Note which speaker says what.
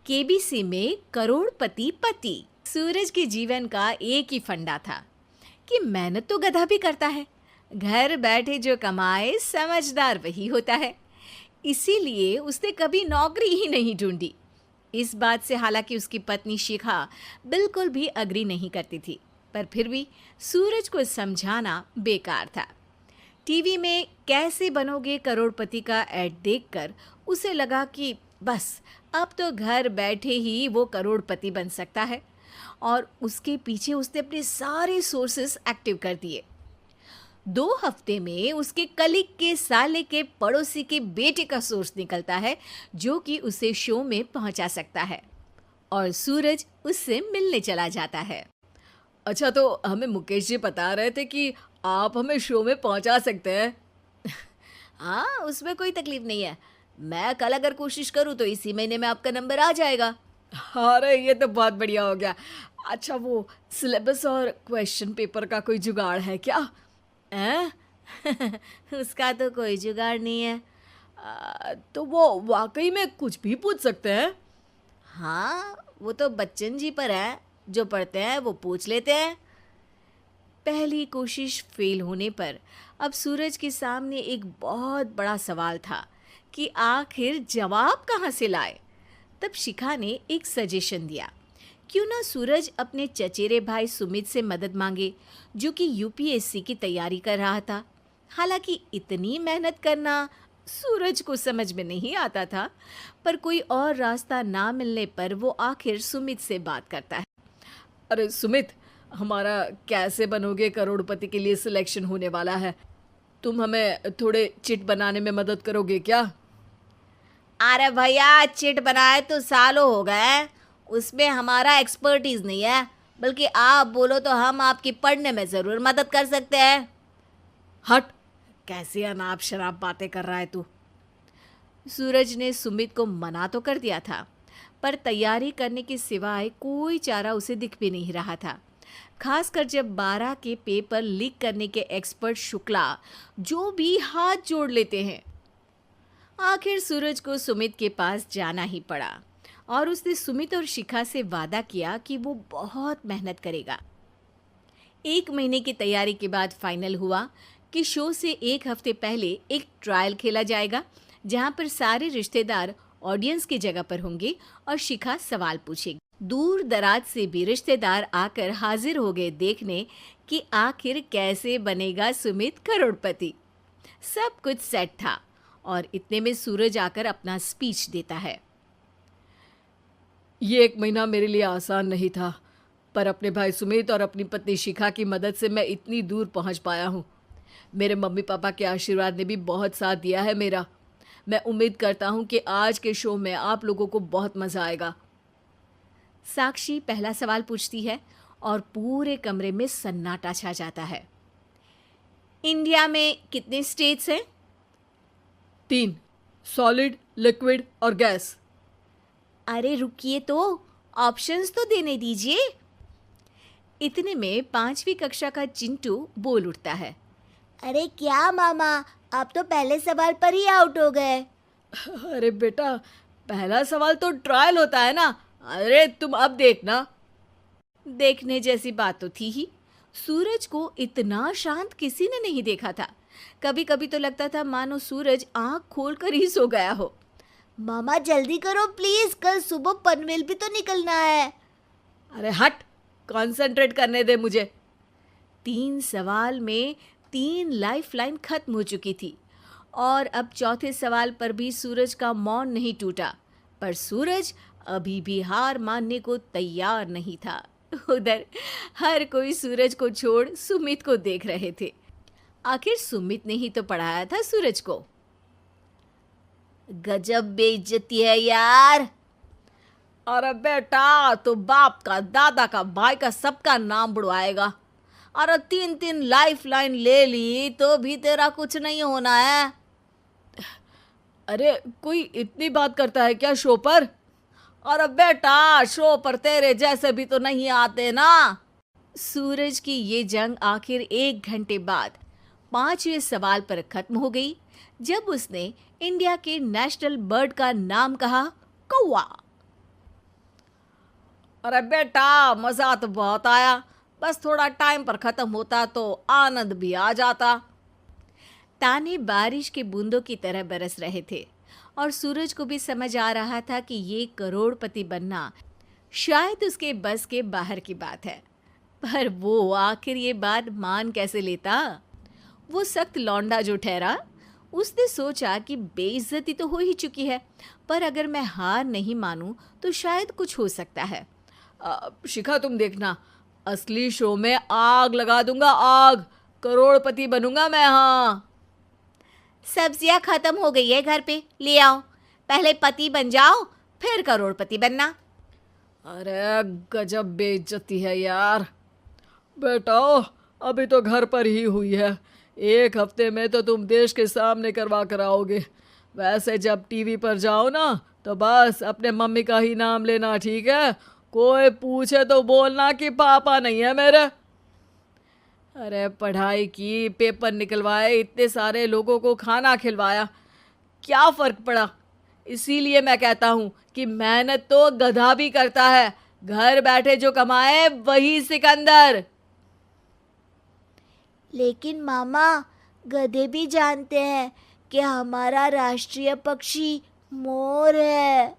Speaker 1: KBC में करोड़पति पति। सूरज के जीवन का एक ही फंडा था कि मेहनत तो गधा भी करता है, घर बैठे जो कमाए समझदार वही होता है। इसीलिए उसने कभी नौकरी ही नहीं ढूंढी। इस बात से हालांकि उसकी पत्नी शिखा बिल्कुल भी अग्री नहीं करती थी, पर फिर भी सूरज को समझाना बेकार था। टीवी में कैसे बनोगे करोड़पति का ऐड देखकर उसे लगा कि बस अब तो घर बैठे ही वो करोड़पति बन सकता है, और उसके पीछे उसने अपने सारे सोर्सेस एक्टिव कर दिए। 2 हफ्ते में उसके कलीग के साले के पड़ोसी के बेटे का सोर्स निकलता है जो कि उसे शो में पहुंचा सकता है, और सूरज उससे मिलने चला जाता है।
Speaker 2: अच्छा, तो हमें मुकेश जी बता रहे थे कि आप हमें शो में पहुंचा सकते हैं।
Speaker 1: हाँ, उसमें कोई तकलीफ नहीं है। मैं कल अगर कोशिश करूँ तो इसी महीने में आपका नंबर आ जाएगा।
Speaker 2: अरे ये तो बहुत बढ़िया हो गया। अच्छा, वो सिलेबस और क्वेश्चन पेपर का कोई जुगाड़ है क्या?
Speaker 1: हैं? उसका तो कोई जुगाड़ नहीं है।
Speaker 2: तो वो वाकई में कुछ भी पूछ सकते हैं?
Speaker 1: हाँ, वो तो बच्चन जी पर है, जो पढ़ते हैं वो पूछ लेते हैं। पहली कोशिश फेल होने पर अब सूरज के सामने एक बहुत बड़ा सवाल था कि आखिर जवाब कहाँ से लाए। तब शिखा ने एक सजेशन दिया, क्यों ना सूरज अपने चचेरे भाई सुमित से मदद मांगे, जो कि यूपीएससी की तैयारी कर रहा था। हालांकि इतनी मेहनत करना सूरज को समझ में नहीं आता था, पर कोई और रास्ता ना मिलने पर वो आखिर सुमित से बात करता है।
Speaker 2: अरे सुमित, हमारा कैसे बनोगे करोड़पति के लिए सिलेक्शन होने वाला है। तुम हमें थोड़े चिट बनाने में मदद करोगे क्या?
Speaker 1: अरे भैया, चिट बनाए तो सालों हो गए, उसमें हमारा एक्सपर्टीज नहीं है। बल्कि आप बोलो तो हम आपकी पढ़ने में ज़रूर मदद कर सकते हैं।
Speaker 2: हट, कैसी अनाप शराब बातें कर रहा है तू।
Speaker 1: सूरज ने सुमित को मना तो कर दिया था, पर तैयारी करने के सिवाय कोई चारा उसे दिख भी नहीं रहा था। खासकर जब 12 के पेपर लीक करने के एक्सपर्ट शुक्ला जो भी हाथ जोड़ लेते हैं। आखिर सूरज को सुमित के पास जाना ही पड़ा, और उसने सुमित और शिखा से वादा किया कि वो बहुत मेहनत करेगा। 1 महीने की तैयारी के बाद फाइनल हुआ कि शो से 1 हफ्ते पहले एक ट्रायल खेला जाएगा, जहां पर सारे रिश्तेदार ऑडियंस की जगह पर होंगे और शिखा सवाल पूछेगी। दूर दराज से भी रिश्तेदार आकर हाजिर हो गए देखने कि आखिर कैसे बनेगा सुमित करोड़पति। सब कुछ सेट था, और इतने में सूरज आकर अपना स्पीच देता है।
Speaker 2: ये 1 महीना मेरे लिए आसान नहीं था, पर अपने भाई सुमित और अपनी पत्नी शिखा की मदद से मैं इतनी दूर पहुंच पाया हूँ। मेरे मम्मी पापा के आशीर्वाद ने भी बहुत साथ दिया है मेरा। मैं उम्मीद करता हूँ कि आज के शो में आप लोगों को बहुत मज़ा आएगा।
Speaker 1: साक्षी पहला सवाल पूछती है और पूरे कमरे में सन्नाटा छा जाता है। इंडिया में कितने स्टेट्स हैं?
Speaker 2: 3, सॉलिड, लिक्विड और गैस।
Speaker 1: अरे रुकिए, तो ऑप्शंस तो देने दीजिए। इतने में 5वीं कक्षा का चिंटू बोल उठता है।
Speaker 3: अरे क्या मामा, आप तो पहले सवाल पर ही आउट हो गए।
Speaker 2: अरे बेटा, पहला सवाल तो ट्रायल होता है ना। अरे तुम अब देखना।
Speaker 1: देखने जैसी बात तो थी ही। सूरज को इतना शांत किसी ने नहीं देखा था। कभी कभी तो लगता था मानो सूरज आंख खोलकर ही सो गया हो।
Speaker 3: मामा जल्दी करो प्लीज, कल सुबह पनवेल भी तो निकलना है।
Speaker 2: अरे हट, कंसंट्रेट करने दे मुझे।
Speaker 1: 3 सवाल में 3 लाइफलाइन खत्म हो चुकी थी, और अब चौथे सवाल पर भी सूरज का मौन नहीं टूटा। पर सूरज अभी भी हार मानने को तैयार नहीं था। उधर हर कोई सूरज को छोड़ सुमित को देख रहे थे। आखिर सुमित ने ही तो पढ़ाया था सूरज को।
Speaker 3: गजब बेइज्जती है यार।
Speaker 2: अरे बेटा, तो बाप का, दादा का, भाई का, सबका नाम बुड़वाएगा।
Speaker 1: अरे 3 लाइफलाइन ले ली तो भी तेरा कुछ नहीं होना है।
Speaker 2: अरे कोई इतनी बात करता है क्या शो पर?
Speaker 1: अरे बेटा, शो पर तेरे जैसे भी तो नहीं आते ना। सूरज की ये जंग आखिर 1 घंटे बाद 5वें सवाल पर खत्म हो गई, जब उसने इंडिया के नेशनल बर्ड का नाम कहा, कौवा।
Speaker 2: अरे बेटा, मज़ा तो बहुत आया, बस थोड़ा टाइम पर ख़त्म होता तो आनंद भी आ जाता।
Speaker 1: ताने बारिश के बूंदों की तरह बरस रहे थे और सूरज को भी समझ आ रहा था कि ये करोड़पति बनना शायद उसके बस के बाहर की बात है। पर वो आखिर ये बात मान कैसे लेता? वो सख्त लौंडा जो ठहरा, उसने सोचा कि बेइज्जती तो हो ही चुकी है, पर अगर मैं हार नहीं मानूं तो शायद कुछ हो सकता है।
Speaker 2: शिखा, तुम देखना, असली शो में आग लगा दूंगा, आग। करोड़पति बनूंगा मैं। हाँ,
Speaker 3: सब्जियां खत्म हो गई है घर पे, ले आओ। पहले पति बन जाओ, फिर करोड़पति बनना।
Speaker 2: अरे गजब बेइज्जती है यार। बेटा, अभी तो घर पर ही हुई है, 1 हफ्ते में तो तुम देश के सामने करवा कर आओगे। वैसे जब टीवी पर जाओ ना, तो बस अपने मम्मी का ही नाम लेना, ठीक है? कोई पूछे तो बोलना कि पापा नहीं है मेरे। अरे पढ़ाई की, पेपर निकलवाए, इतने सारे लोगों को खाना खिलवाया, क्या फ़र्क पड़ा? इसीलिए मैं कहता हूँ कि मेहनत तो गधा भी करता है, घर बैठे जो कमाए वही सिकंदर।
Speaker 3: लेकिन मामा, गधे भी जानते हैं कि हमारा राष्ट्रीय पक्षी मोर है।